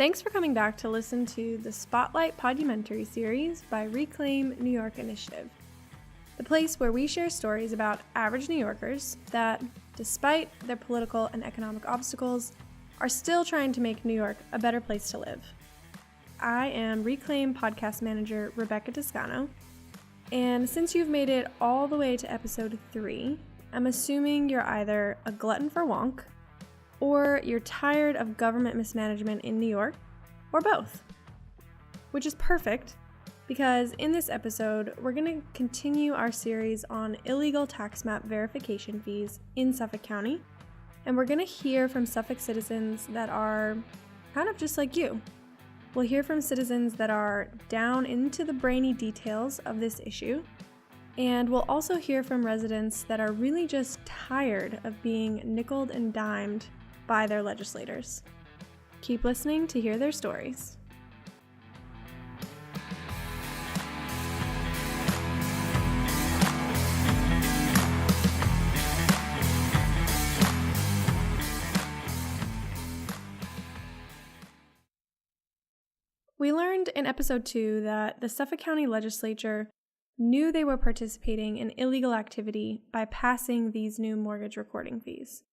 Thanks for coming back to listen to the Spotlight Podumentary series by Reclaim New York Initiative, the place where we share stories about average New Yorkers that, despite their political and economic obstacles, are still trying to make New York a better place to live. I am Reclaim podcast manager Rebecca Toscano, and since you've made it all the way to episode 3, I'm assuming you're either a glutton for wonk, or you're tired of government mismanagement in New York, or both. Which is perfect, because in this episode, we're going to continue our series on illegal tax map verification fees in Suffolk County, and we're going to hear from Suffolk citizens that are kind of just like you. We'll hear from citizens that are down into the brainy details of this issue, and we'll also hear from residents that are really just tired of being nickeled and dimed by their legislators. Keep listening to hear their stories. We learned in episode 2 that the Suffolk County Legislature knew they were participating in illegal activity by passing these new mortgage recording fees.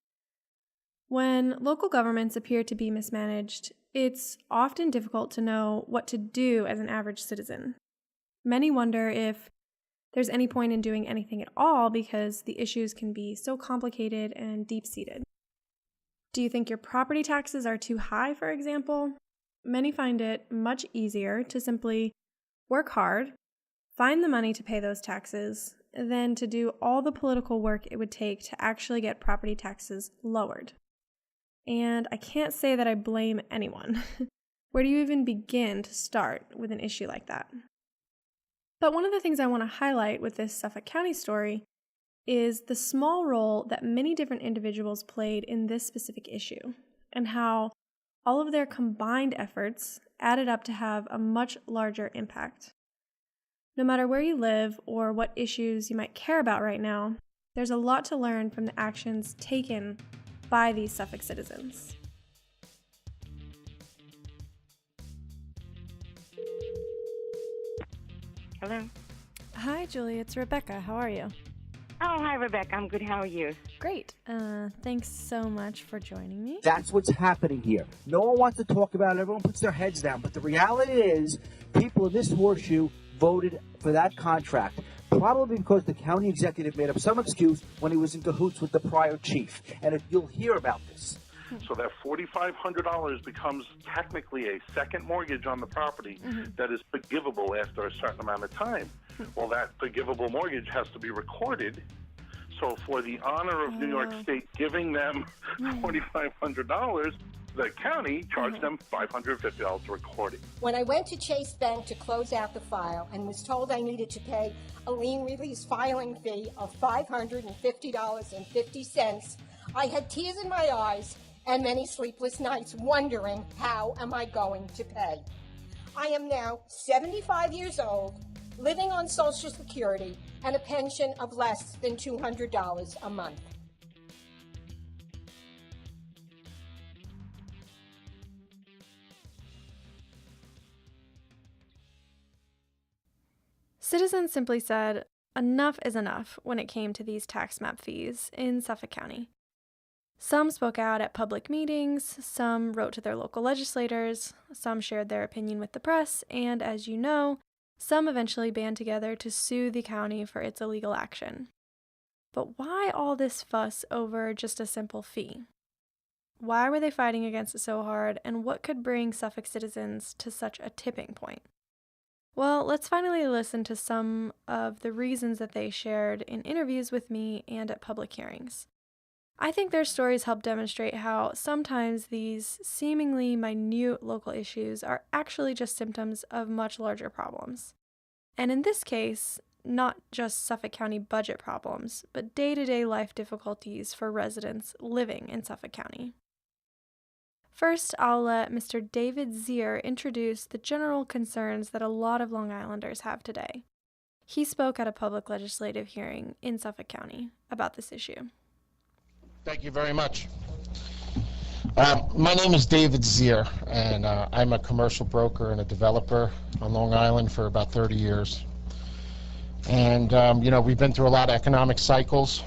When local governments appear to be mismanaged, it's often difficult to know what to do as an average citizen. Many wonder if there's any point in doing anything at all because the issues can be so complicated and deep-seated. Do you think your property taxes are too high, for example? Many find it much easier to simply work hard, find the money to pay those taxes, than to do all the political work it would take to actually get property taxes lowered. And I can't say that I blame anyone. Where do you even begin to start with an issue like that? But one of the things I want to highlight with this Suffolk County story is the small role that many different individuals played in this specific issue, and how all of their combined efforts added up to have a much larger impact. No matter where you live or what issues you might care about right now, there's a lot to learn from the actions taken by these Suffolk citizens. Hello? Hi, Julie. It's Rebecca. How are you? Oh, hi, Rebecca. I'm good. How are you? Great. Thanks so much for joining me. That's what's happening here. No one wants to talk about it. Everyone puts their heads down. But the reality is, people in this horseshoe voted for that contract, probably because the county executive made up some excuse when he was in cahoots with the prior chief. And if you'll hear about this. So that $4,500 becomes technically a second mortgage on the property that is forgivable after a certain amount of time. Well, that forgivable mortgage has to be recorded. So for the honor of New York State giving them $4,500, the county charged them $550 to record it. When I went to Chase Bank to close out the file and was told I needed to pay a lien release filing fee of $550.50, I had tears in my eyes and many sleepless nights wondering, how am I going to pay? I am now 75 years old, living on Social Security and a pension of less than $200 a month. Citizens simply said, enough is enough when it came to these tax map fees in Suffolk County. Some spoke out at public meetings, some wrote to their local legislators, some shared their opinion with the press, and as you know, some eventually band together to sue the county for its illegal action. But why all this fuss over just a simple fee? Why were they fighting against it so hard, and what could bring Suffolk citizens to such a tipping point? Well, let's finally listen to some of the reasons that they shared in interviews with me and at public hearings. I think their stories help demonstrate how sometimes these seemingly minute local issues are actually just symptoms of much larger problems. And in this case, not just Suffolk County budget problems, but day-to-day life difficulties for residents living in Suffolk County. First, I'll let Mr. David Zier introduce the general concerns that a lot of Long Islanders have today. He spoke at a public legislative hearing in Suffolk County about this issue. Thank you very much. My name is David Zier, and I'm a commercial broker and a developer on Long Island for about 30 years. And, we've been through a lot of economic cycles.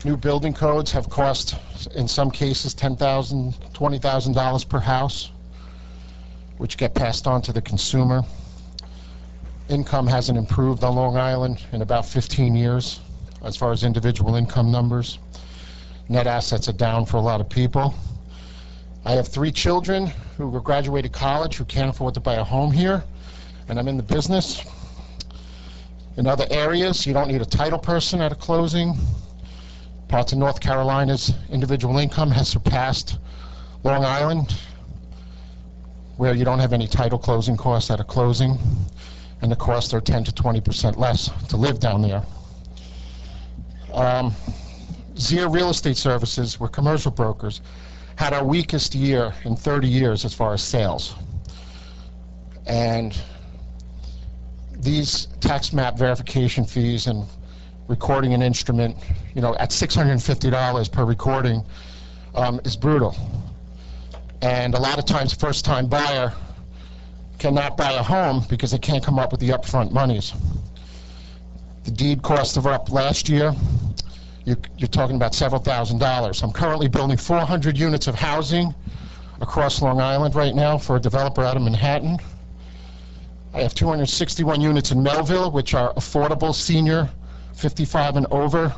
New building codes have cost, in some cases, $10,000, $20,000 per house, which get passed on to the consumer. Income hasn't improved on Long Island in about 15 years as far as individual income numbers. Net assets are down for a lot of people. I have 3 children who graduated college who can't afford to buy a home here, and I'm in the business. In other areas, you don't need a title person at a closing. Parts of North Carolina's individual income has surpassed Long Island, where you don't have any title closing costs at a closing, and the costs are 10 to 20% less to live down there. Zier Real Estate Services, we're commercial brokers, had our weakest year in 30 years as far as sales. And these tax map verification fees and recording an instrument, at $650 per recording is brutal. And a lot of times first-time buyer cannot buy a home because they can't come up with the upfront monies. The deed costs are up last year. You're talking about several $1,000s. I'm currently building 400 units of housing across Long Island right now for a developer out of Manhattan. I have 261 units in Melville, which are affordable senior 55 and over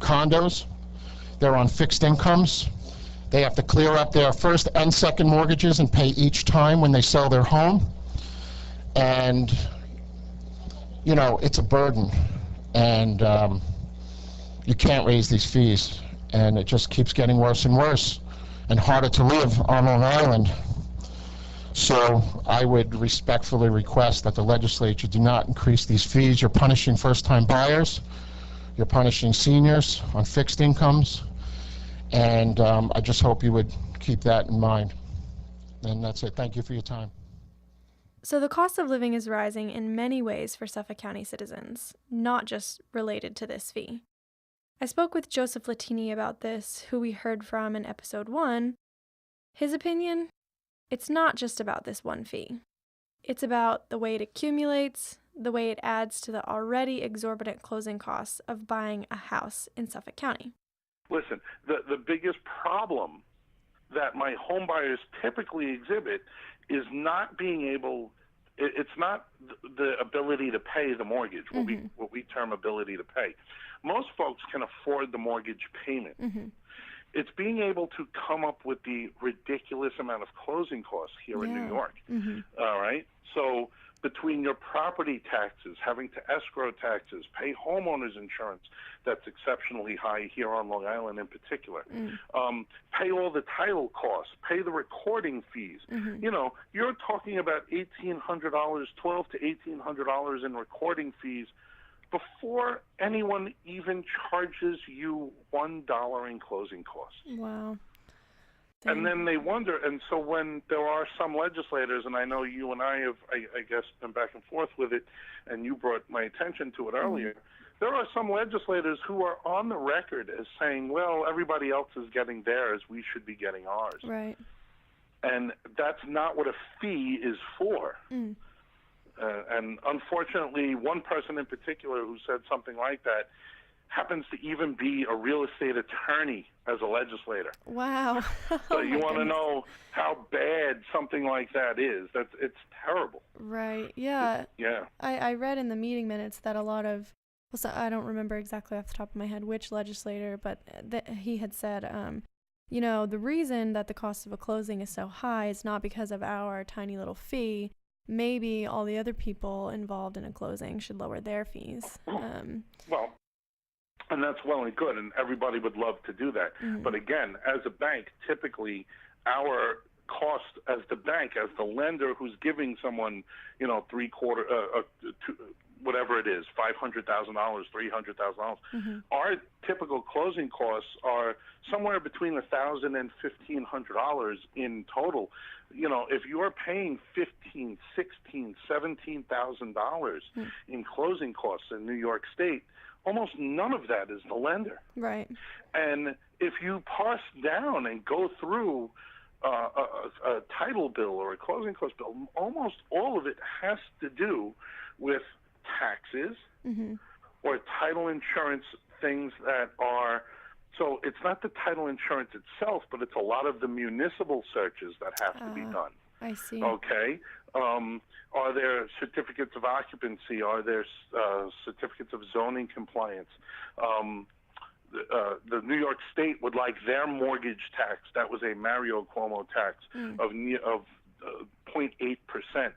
condos. They're on fixed incomes. They have to clear up their first and second mortgages and pay each time when they sell their home. And, it's a burden. And you can't raise these fees. And it just keeps getting worse and worse and harder to live on Long Island. So I would respectfully request that the legislature do not increase these fees. You're punishing first-time buyers. You're punishing seniors on fixed incomes. And I just hope you would keep that in mind. And that's it. Thank you for your time. So the cost of living is rising in many ways for Suffolk County citizens, not just related to this fee. I spoke with Joseph Latini about this, who we heard from in episode 1. His opinion? It's not just about this one fee. It's about the way it accumulates, the way it adds to the already exorbitant closing costs of buying a house in Suffolk County. Listen, the biggest problem that my home buyers typically exhibit is not being able, it's not the ability to pay the mortgage, what we term ability to pay. Most folks can afford the mortgage payment. It's being able to come up with the ridiculous amount of closing costs here in New York. All right? So between your property taxes, having to escrow taxes, pay homeowners insurance that's exceptionally high here on Long Island in particular, pay all the title costs, pay the recording fees. You're talking about $1,800, $1,200 to $1,800 in recording fees before anyone even charges you $1 in closing costs. Wow. And then they wonder, and so when there are some legislators, and I know you and I have, I guess, been back and forth with it, and you brought my attention to it earlier, there are some legislators who are on the record as saying, well, everybody else is getting theirs, we should be getting ours. Right. And that's not what a fee is for. And unfortunately, one person in particular who said something like that happens to even be a real estate attorney as a legislator. Wow. So you want to know how bad something like that is. It's terrible. Right. Yeah. Yeah. I read in the meeting minutes that a lot of, so I don't remember exactly off the top of my head which legislator, but he had said, the reason that the cost of a closing is so high is not because of our tiny little fee. Maybe all the other people involved in a closing should lower their fees. Well, and that's well and good, and everybody would love to do that. But again, as a bank, typically our cost as the bank, as the lender who's giving someone, whatever it is, $500,000, $300,000. Our typical closing costs are somewhere between $1,000 and $1,500 in total. If you're paying $15,000, $16,000, $17,000 in closing costs in New York State, almost none of that is the lender. Right. And if you parse down and go through a title bill or a closing cost bill, almost all of it has to do with taxes or title insurance, things that are, so it's not the title insurance itself, but it's a lot of the municipal searches that have to be done. I see. Okay. Are there certificates of occupancy? Are there certificates of zoning compliance? The New York State would like their mortgage tax. That was a Mario Cuomo tax of 0.8%.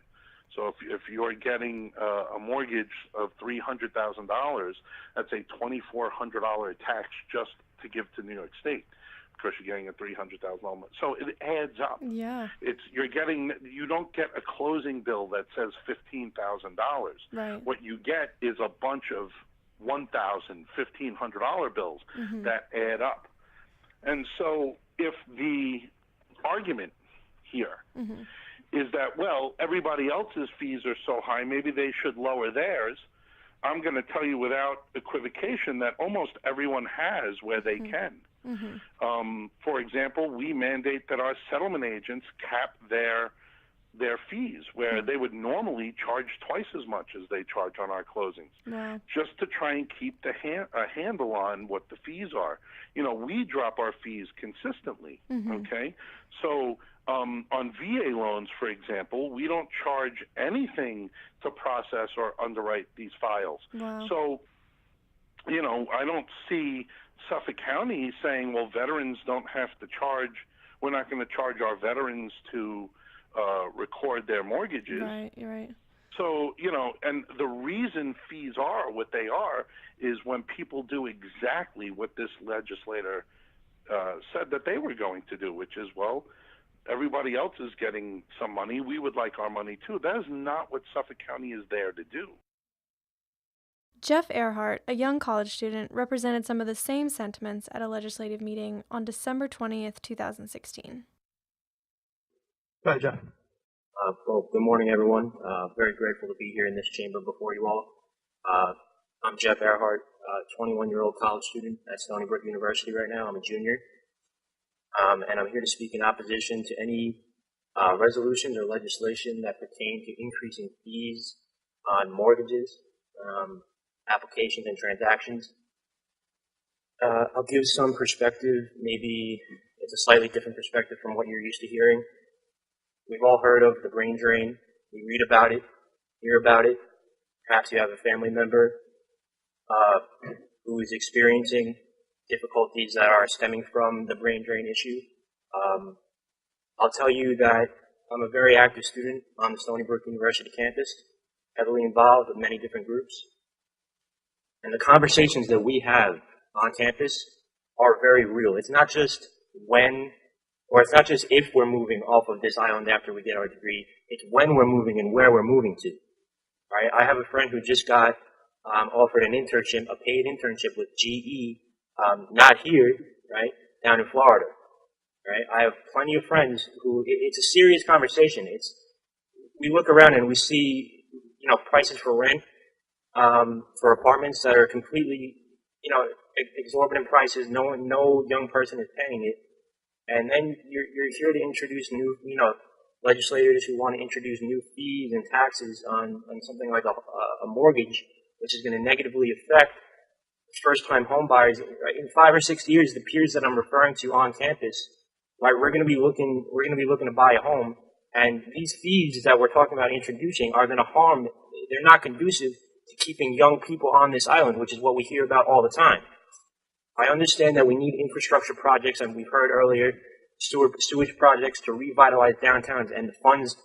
So if you're getting a mortgage of $300,000, that's a $2,400 tax just to give to New York State, because you're getting a $300,000 loan. So it adds up. Yeah. You don't get a closing bill that says $15,000. Right. What you get is a bunch of $1,000, $1,500 bills that add up. And so if the argument here is that, well, everybody else's fees are so high, maybe they should lower theirs, I'm going to tell you without equivocation that almost everyone has where they can. For example, we mandate that our settlement agents cap their fees, where they would normally charge twice as much as they charge on our closings, just to try and keep a handle on what the fees are. We drop our fees consistently, okay? So on VA loans, for example, we don't charge anything to process or underwrite these files. So, I don't see Suffolk County saying, well, veterans don't have to charge, we're not going to charge our veterans to record their mortgages. Right, you're right. So, and the reason fees are what they are is when people do exactly what this legislator said that they were going to do, which is, well, everybody else is getting some money, we would like our money too. That is not what Suffolk County is there to do. Jeff Earhart, a young college student, represented some of the same sentiments at a legislative meeting on December 20th, 2016. Hi, Jeff. Well, good morning, everyone. Very grateful to be here in this chamber before you all. I'm Jeff Earhart, 21-year-old college student at Stony Brook University right now. I'm a junior. And I'm here to speak in opposition to any resolutions or legislation that pertain to increasing fees on mortgages, applications, and transactions. I'll give some perspective. Maybe it's a slightly different perspective from what you're used to hearing. We've all heard of the brain drain. We read about it, hear about it. Perhaps you have a family member who is experiencing difficulties that are stemming from the brain drain issue. I'll tell you that I'm a very active student on the Stony Brook University campus, heavily involved with many different groups. And the conversations that we have on campus are very real. It's not just when, or it's not just if we're moving off of this island after we get our degree, it's when we're moving and where we're moving to. Right? I have a friend who just got offered an internship, a paid internship with GE, not here, right, down in Florida. Right? I have plenty of friends who, it's a serious conversation. We look around and we see, prices for rent, for apartments that are completely, exorbitant prices. No young person is paying it. And then you're here to introduce new, legislators who want to introduce new fees and taxes on something like a mortgage, which is going to negatively affect first-time home buyers. Right? In 5 or 6 years, the peers that I'm referring to on campus, right, we're going to be looking to buy a home, and these fees that we're talking about introducing are going to harm. They're not conducive to keeping young people on this island, which is what we hear about all the time. I understand that we need infrastructure projects, and we've heard earlier sewage projects to revitalize downtowns and the funds,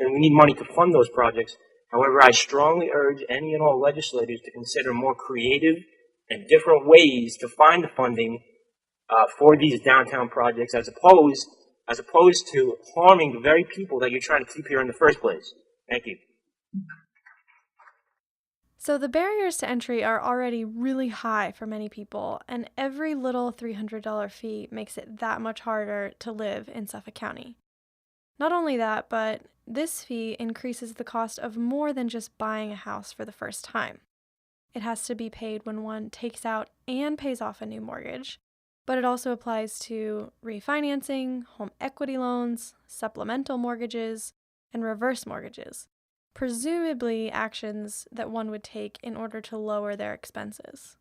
and we need money to fund those projects. However, I strongly urge any and all legislators to consider more creative and different ways to find the funding for these downtown projects, as opposed as opposed to harming the very people that you're trying to keep here in the first place. Thank you. So the barriers to entry are already really high for many people, and every little $300 fee makes it that much harder to live in Suffolk County. Not only that, but this fee increases the cost of more than just buying a house for the first time. It has to be paid when one takes out and pays off a new mortgage, but it also applies to refinancing, home equity loans, supplemental mortgages, and reverse mortgages, presumably actions that one would take in order to lower their expenses.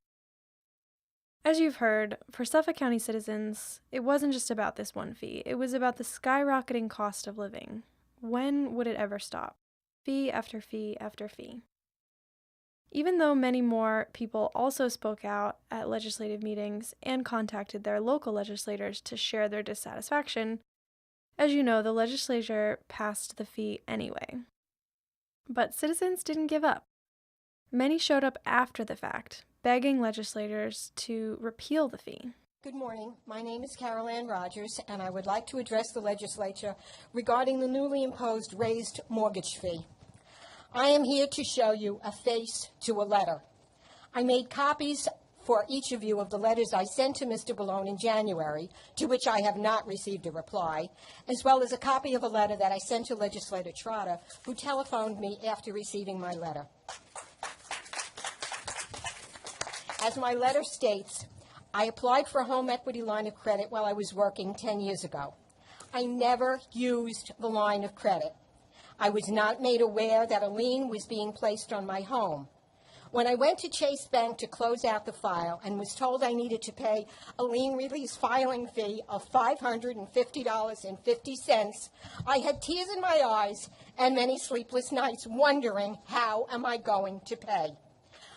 As you've heard, for Suffolk County citizens, it wasn't just about this one fee. It was about the skyrocketing cost of living. When would it ever stop? Fee after fee after fee. Even though many more people also spoke out at legislative meetings and contacted their local legislators to share their dissatisfaction, as you know, the legislature passed the fee anyway. But citizens didn't give up. Many showed up after the fact, begging legislators to repeal the fee. Good morning. My name is Carol Ann Rogers, and I would like to address the legislature regarding the newly imposed raised mortgage fee. I am here to show you a face to a letter. I made copies for each of you of the letters I sent to Mr. Bellone in January, to which I have not received a reply, as well as a copy of a letter that I sent to Legislator Trotter, who telephoned me after receiving my letter. As my letter states, I applied for a home equity line of credit while I was working 10 years ago. I never used the line of credit. I was not made aware that a lien was being placed on my home. When I went to Chase Bank to close out the file and was told I needed to pay a lien release filing fee of $550.50, I had tears in my eyes and many sleepless nights wondering, how am I going to pay?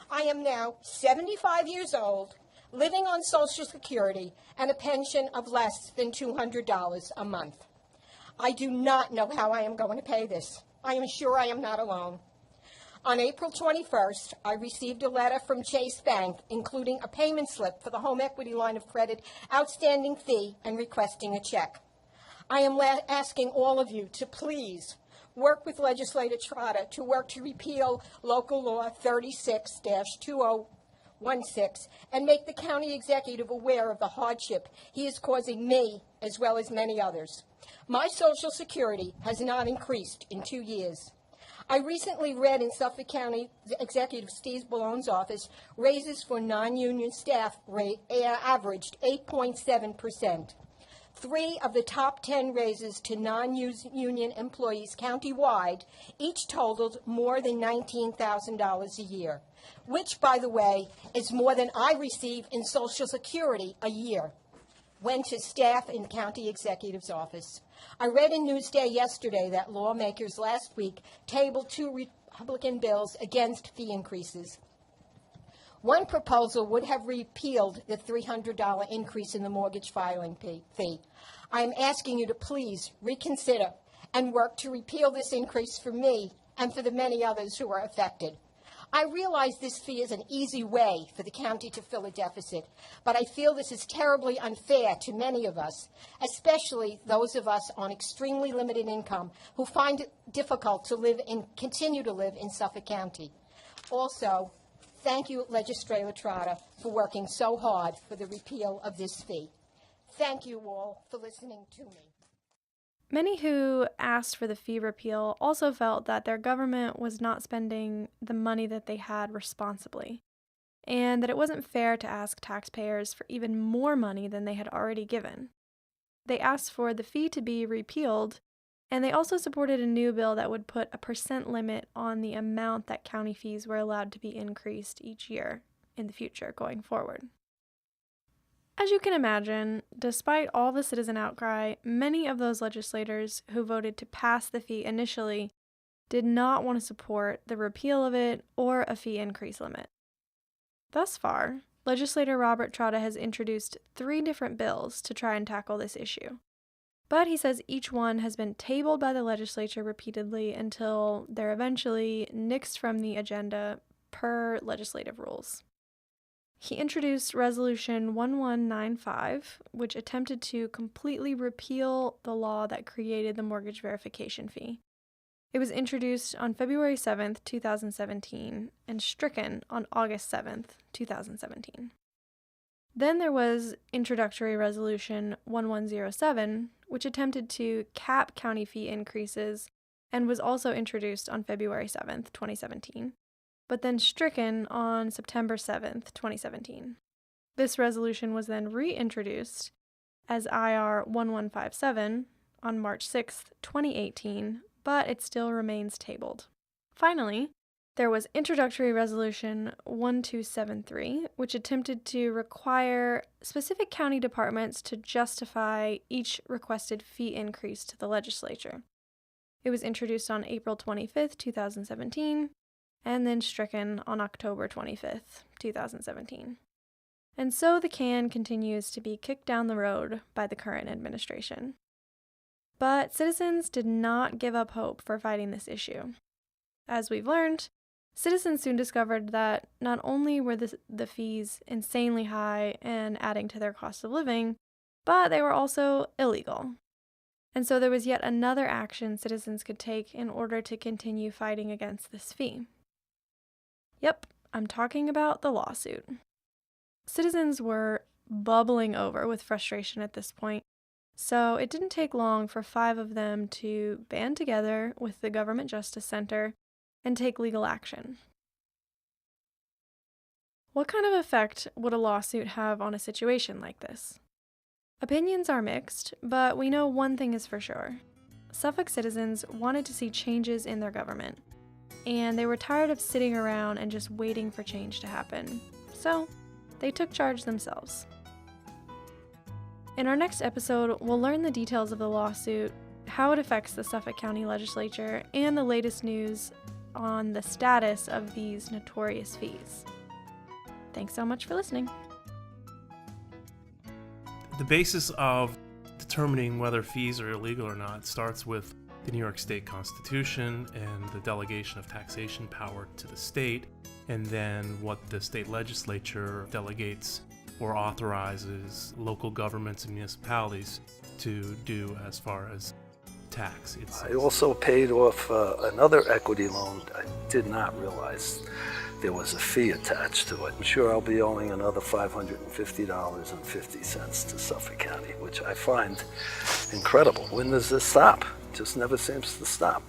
I am now 75 years old, living on Social Security and a pension of less than $200 a month. I do not know how I am going to pay this. I am sure I am not alone. On April 21st, I received a letter from Chase Bank including a payment slip for the home equity line of credit outstanding fee and requesting a check. I am asking all of you to please work with Legislator Trotter to work to repeal Local Law 36-2016 and make the county executive aware of the hardship he is causing me as well as many others. My Social Security has not increased in 2 years. I recently read in Suffolk County Executive Steve Ballone's office raises for non-union staff averaged 8.7%. 3 of the top 10 raises to non-union employees countywide each totaled more than $19,000 a year, which, by the way, is more than I receive in Social Security a year, went to staff in the county executive's office. I read in Newsday yesterday that lawmakers last week tabled 2 Republican bills against fee increases. One proposal would have repealed the $300 increase in the mortgage filing fee. I am asking you to please reconsider and work to repeal this increase for me and for the many others who are affected. I realize this fee is an easy way for the county to fill a deficit, but I feel this is terribly unfair to many of us, especially those of us on extremely limited income who find it difficult to continue to live in Suffolk County. Also, thank you, Legislator Trotter, for working so hard for the repeal of this fee. Thank you all for listening to me. Many who asked for the fee repeal also felt that their government was not spending the money that they had responsibly, and that it wasn't fair to ask taxpayers for even more money than they had already given. They asked for the fee to be repealed, and they also supported a new bill that would put a % limit on the amount that county fees were allowed to be increased each year in the future going forward. As you can imagine, despite all the citizen outcry, many of those legislators who voted to pass the fee initially did not want to support the repeal of it or a fee increase limit. Thus far, Legislator Robert Trotta has introduced 3 different bills to try and tackle this issue. But he says each one has been tabled by the legislature repeatedly until they're eventually nixed from the agenda per legislative rules. he introduced Resolution 1195, which attempted to completely repeal the law that created the mortgage verification fee. It was introduced on February 7th, 2017, and stricken on August 7th, 2017. Then there was Introductory Resolution 1107, which attempted to cap county fee increases and was also introduced on February 7th, 2017, but then stricken on September 7th, 2017. This resolution was then reintroduced as IR 1157 on March 6th, 2018, but it still remains tabled. Finally, there was Introductory Resolution 1273, which attempted to require specific county departments to justify each requested fee increase to the legislature. It was introduced on April 25th, 2017, and then stricken on October 25th, 2017. And so the can continues to be kicked down the road by the current administration. But citizens did not give up hope for fighting this issue. As we've learned, citizens soon discovered that not only were the fees insanely high and adding to their cost of living, but they were also illegal. And so there was yet another action citizens could take in order to continue fighting against this fee. Yep, I'm talking about the lawsuit. Citizens were bubbling over with frustration at this point, so it didn't take long for 5 of them to band together with the Government Justice Center and take legal action. What kind of effect would a lawsuit have on a situation like this? Opinions are mixed, but we know one thing is for sure. Suffolk citizens wanted to see changes in their government, and they were tired of sitting around and just waiting for change to happen. So, they took charge themselves. In our next episode, we'll learn the details of the lawsuit, how it affects the Suffolk County Legislature, and the latest news on the status of these notorious fees. Thanks so much for listening. The basis of determining whether fees are illegal or not starts with the New York State Constitution and the delegation of taxation power to the state, and then what the state legislature delegates or authorizes local governments and municipalities to do as far as tax. I also paid off another equity loan. I did not realize there was a fee attached to it. I'm sure I'll be owing another $550.50 to Suffolk County, which I find incredible. When does this stop? It just never seems to stop.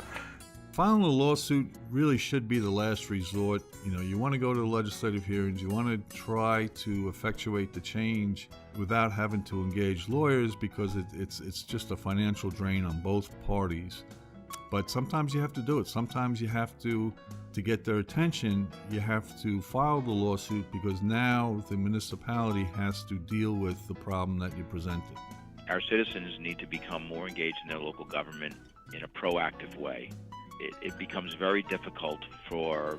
Filing a lawsuit really should be the last resort. You want to go to the legislative hearings, you want to try to effectuate the change without having to engage lawyers, because it's just a financial drain on both parties. But sometimes you have to do it. Sometimes you have to get their attention, you have to file the lawsuit, because now the municipality has to deal with the problem that you presented. Our citizens need to become more engaged in their local government in a proactive way. It becomes very difficult for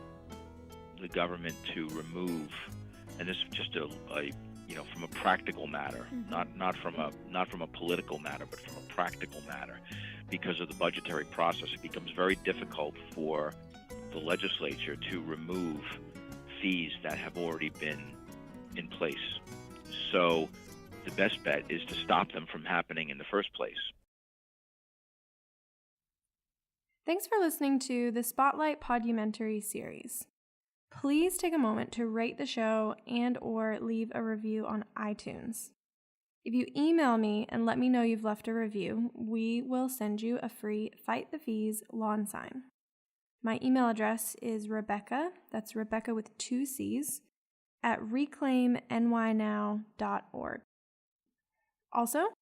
the government to remove, and this is just from a practical matter, not from a political matter, but from a practical matter, because of the budgetary process. It becomes very difficult for the legislature to remove fees that have already been in place. So the best bet is to stop them from happening in the first place. Thanks for listening to the Spotlight Podumentary series. Please take a moment to rate the show and/or leave a review on iTunes. If you email me and let me know you've left a review, we will send you a free Fight the Fees lawn sign. My email address is Rebecca, that's Rebecca with 2 C's, at reclaimnynow.org. Also,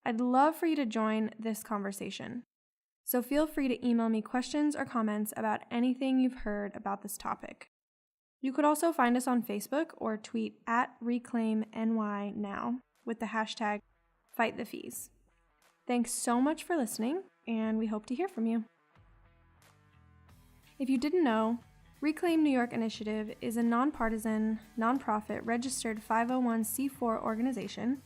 I'd love for you to join this conversation. So feel free to email me questions or comments about anything you've heard about this topic. You could also find us on Facebook or tweet at ReclaimNYNow with the hashtag FightTheFees. Thanks so much for listening, and we hope to hear from you. If you didn't know, Reclaim New York Initiative is a nonpartisan, nonprofit, registered 501c4 organization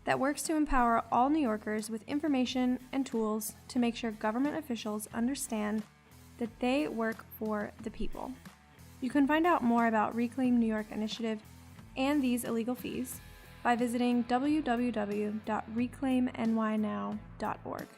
that works to empower all New Yorkers with information and tools to make sure government officials understand that they work for the people. You can find out more about Reclaim New York Initiative and these illegal fees by visiting www.reclaimnynow.org.